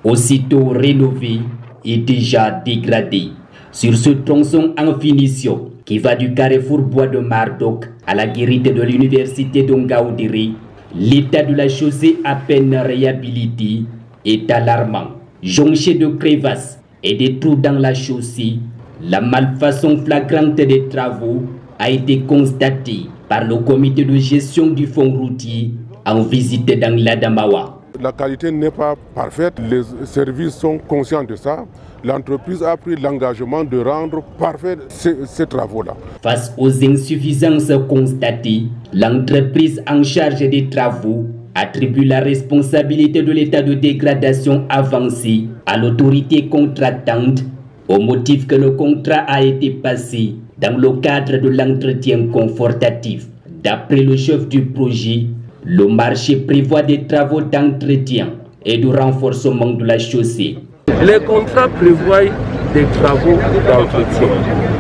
aussitôt rénové et déjà dégradé. Sur ce tronçon en finition qui va du carrefour Bois de Mardoc à la guérite de l'université d'Ongaoudiri, l'état de la chaussée à peine réhabilité est alarmant. Jonché de crevasses et des trous dans la chaussée, la malfaçon flagrante des travaux a été constatée par le comité de gestion du fonds routier en visite dans l'Adamawa. La qualité n'est pas parfaite, les services sont conscients de ça. L'entreprise a pris l'engagement de rendre parfait ces travaux-là. Face aux insuffisances constatées, l'entreprise en charge des travaux attribue la responsabilité de l'état de dégradation avancé à l'autorité contractante au motif que le contrat a été passé dans le cadre de l'entretien confortatif. D'après le chef du projet, le marché prévoit des travaux d'entretien et de renforcement de la chaussée. Les contrats prévoient des travaux d'entretien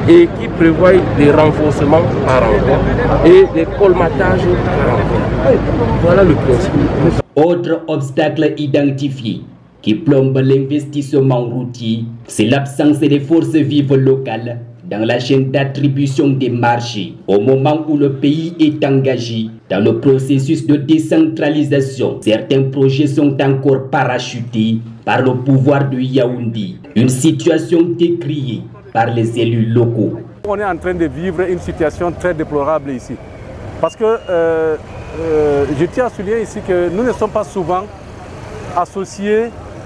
et qui prévoient des renforcements par an et des colmatages par an. Voilà le principe. Autre obstacle identifié qui plombe l'investissement routier, c'est l'absence des forces vives locales dans la chaîne d'attribution des marchés au moment où le pays est engagé dans le processus de décentralisation. Certains projets sont encore parachutés par le pouvoir de Yaoundé, une situation décriée par les élus locaux. On est en train de vivre une situation très déplorable ici. Parce que je tiens à souligner ici que nous ne sommes pas souvent associés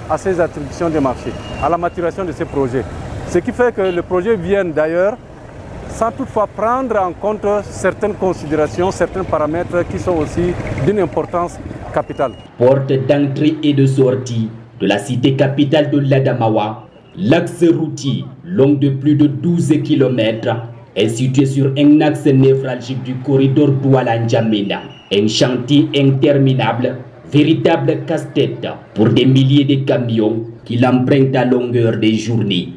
à ces attributions des marchés, à la maturation de ces projets. Ce qui fait que le projet vient d'ailleurs sans toutefois prendre en compte certaines considérations, certains paramètres qui sont aussi d'une importance capitale. Porte d'entrée et de sortie de la cité capitale de l'Adamawa, l'axe routier long de plus de 12 km est situé sur un axe névralgique du corridor Douala-N'Djamena. Un chantier interminable, véritable casse-tête pour des milliers de camions qui l'empruntent à longueur des journées.